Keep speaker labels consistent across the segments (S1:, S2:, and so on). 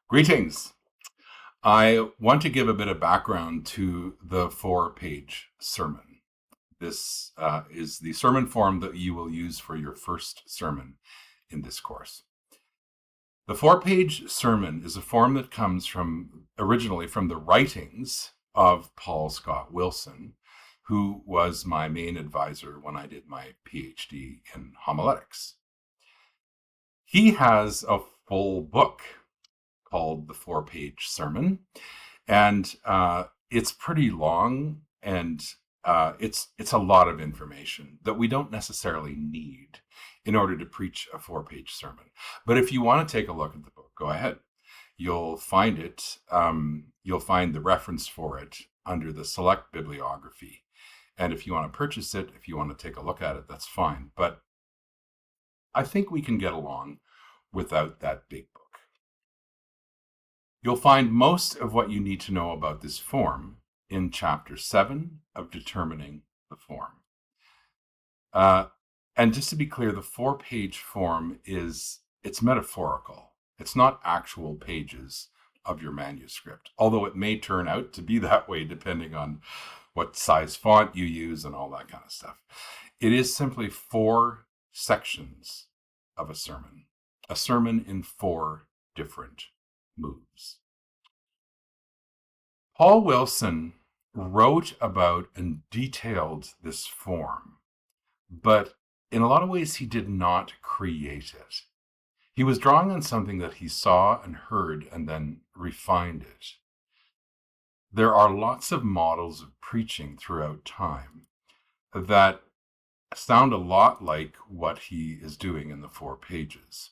S1: Greetings. I want to give a bit of background to the 4-page sermon. This is the sermon form that you will use for your first sermon in this course. The 4-page sermon is a form that comes originally from the writings of Paul Scott Wilson, who was my main advisor when I did my PhD in homiletics. He has a full book called The 4-Page Sermon, and it's pretty long, and it's a lot of information that we don't necessarily need in order to preach a 4-page sermon. But if you want to take a look at the book, go ahead. You'll find it. You'll find the reference for it under the Select Bibliography. And if you want to purchase it, if you want to take a look at it, that's fine. But I think we can get along without that big book. You'll find most of what you need to know about this form in Chapter 7 of Determining the Form. And just to be clear, the 4-page form it's metaphorical. It's not actual pages of your manuscript, although it may turn out to be that way depending on what size font you use and all that kind of stuff. It is simply 4 sections of a sermon in 4 different moves. Paul Wilson wrote about and detailed this form, but in a lot of ways he did not create it. He was drawing on something that he saw and heard and then refined it. There are lots of models of preaching throughout time that sound a lot like what he is doing in the 4 pages.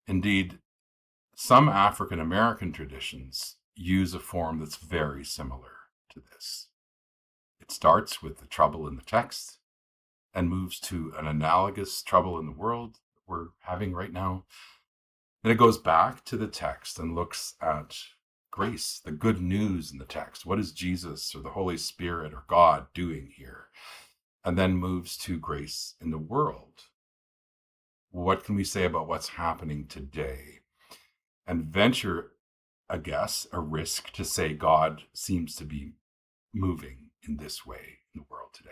S1: Indeed, some African American traditions use a form that's very similar to this. It starts with the trouble in the text and moves to an analogous trouble in the world that we're having right now. Then it goes back to the text and looks at grace, the good news in the text. What is Jesus or the Holy Spirit or God doing here? And then moves to grace in the world. What can we say about what's happening today? And venture a risk to say God seems to be moving in this way in the world today.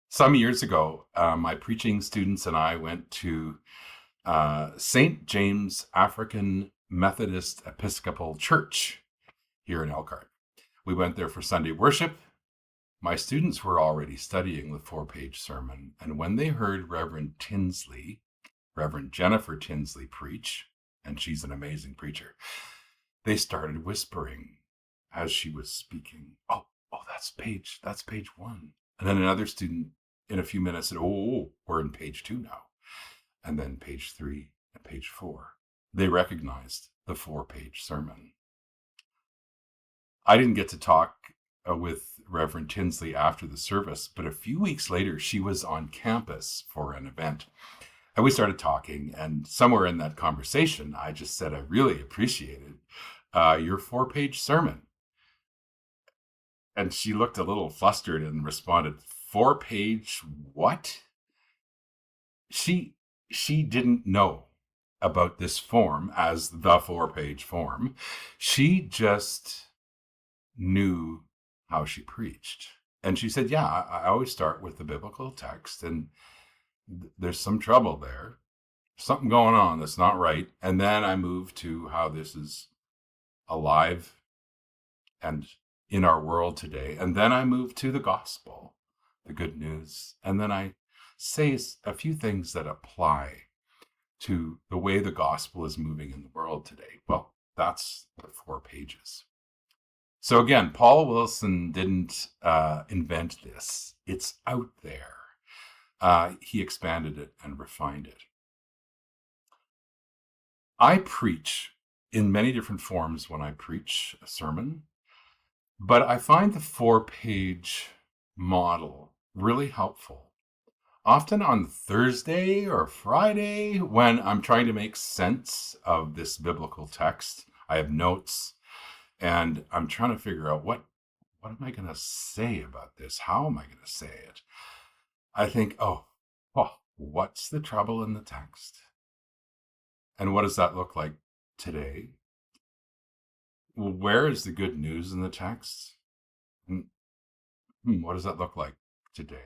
S1: Some years ago, my preaching students and I went to St. James African Methodist Episcopal Church here in Elkhart. We went there for Sunday worship. My students were already studying the 4-page sermon, and when they heard Reverend Jennifer Tinsley preach, and she's an amazing preacher, they started whispering as she was speaking, oh, that's page 1. And then another student in a few minutes said, oh, we're in page 2 now. And then page 3 and page 4. They recognized the 4-page sermon. I didn't get to talk with Reverend Tinsley after the service, but a few weeks later, she was on campus for an event. And we started talking, and somewhere in that conversation, I just said, I really appreciated your 4-page sermon. And she looked a little flustered and responded, 4-page what? She didn't know about this form as the 4-page form. She just knew how she preached. And she said, yeah, I always start with the biblical text, and there's some trouble there, something going on that's not right. And then I move to how this is alive and in our world today. And then I move to the gospel, the good news. And then I say a few things that apply to the way the gospel is moving in the world today. Well, that's the 4 pages. So again, Paul Wilson didn't invent this. It's out there. He expanded it and refined it. I preach in many different forms when I preach a sermon, but I find the 4-page model really helpful. Often on Thursday or Friday, when I'm trying to make sense of this biblical text, I have notes and I'm trying to figure out what am I going to say about this? How am I going to say it? I think, what's the trouble in the text? And what does that look like today? Well, where is the good news in the text? What does that look like today?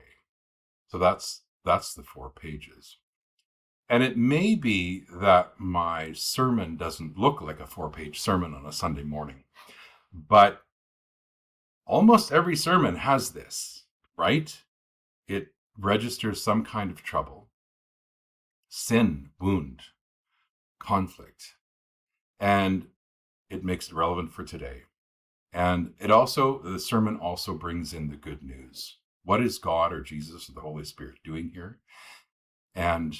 S1: So that's the 4 pages. And it may be that my sermon doesn't look like a 4-page sermon on a Sunday morning, but almost every sermon has this, right? It registers some kind of trouble, sin, wound, conflict, and it makes it relevant for today. And the sermon also brings in the good news. What is God or Jesus or the Holy Spirit doing here? And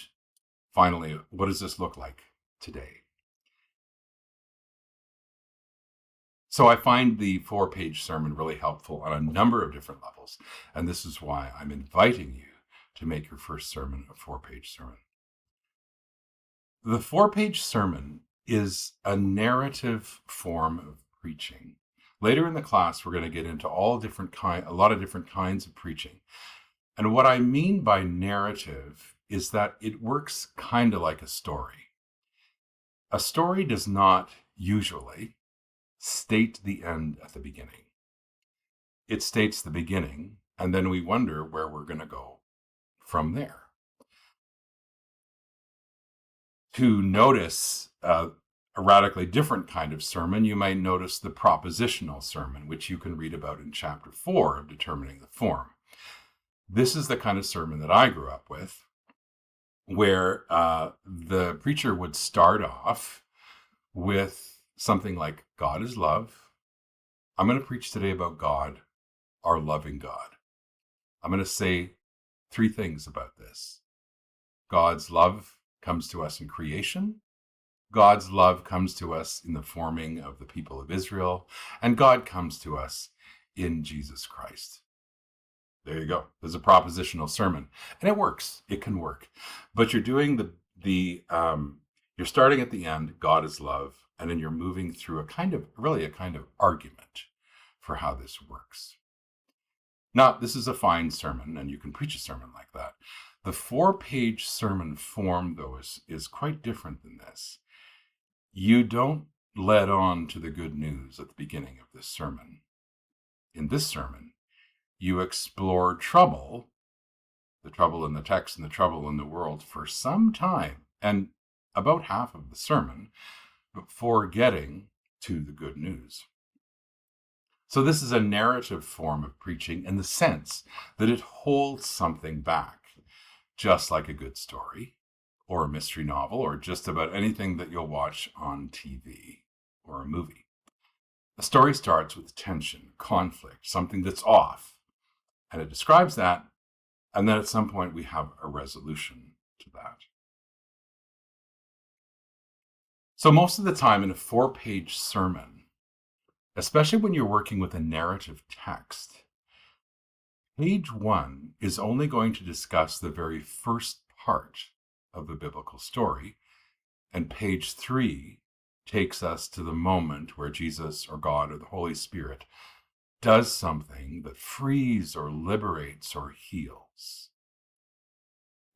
S1: finally, what does this look like today? So I find the 4-page sermon really helpful on a number of different levels. And this is why I'm inviting you to make your first sermon a 4-page sermon. The 4-page sermon is a narrative form of preaching. Later in the class, we're going to get into a lot of different kinds of preaching. And what I mean by narrative is that it works kind of like a story. A story does not usually state the end at the beginning. It states the beginning, and then we wonder where we're going to go from there. To notice a radically different kind of sermon, you might notice the propositional sermon, which you can read about in chapter 4 of Determining the Form. This is the kind of sermon that I grew up with, where the preacher would start off with something like, God is love. I'm going to preach today about God, our loving God. I'm going to say 3 things about this. God's love comes to us in creation. God's love comes to us in the forming of the people of Israel. And God comes to us in Jesus Christ. There you go. There's a propositional sermon. And it works. It can work. But you're doing you're starting at the end, God is love, and then you're moving through a kind of argument for how this works. Now, this is a fine sermon, and you can preach a sermon like that. The 4-page sermon form, though, is quite different than this. You don't let on to the good news at the beginning of this sermon. In this sermon, you explore trouble, the trouble in the text and the trouble in the world, for some time, and about half of the sermon, before getting to the good news. So this is a narrative form of preaching in the sense that it holds something back, just like a good story or a mystery novel or just about anything that you'll watch on TV or a movie. A story starts with tension, conflict, something that's off, and it describes that, and then at some point we have a resolution to that. So most of the time in a 4-page sermon, especially when you're working with a narrative text, page 1 is only going to discuss the very first part of the biblical story, and page 3 takes us to the moment where Jesus or God or the Holy Spirit does something that frees or liberates or heals.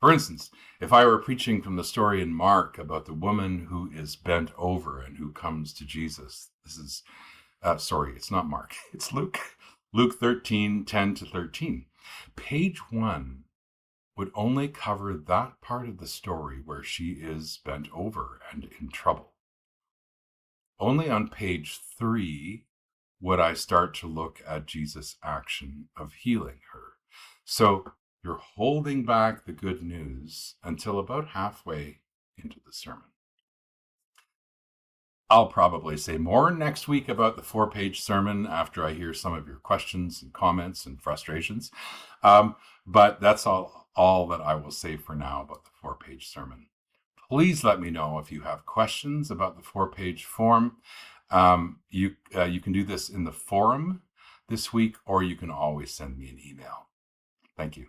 S1: For instance, if I were preaching from the story in Mark about the woman who is bent over and who comes to Jesus, it's not Mark, it's Luke. Luke 13, 10 to 13. Page 1 would only cover that part of the story where she is bent over and in trouble. Only on page 3 would I start to look at Jesus' action of healing her. So you're holding back the good news until about halfway into the sermon. I'll probably say more next week about the 4-page sermon after I hear some of your questions and comments and frustrations. But that's all that I will say for now about the 4-page sermon. Please let me know if you have questions about the 4-page form. You can do this in the forum this week, or you can always send me an email. Thank you.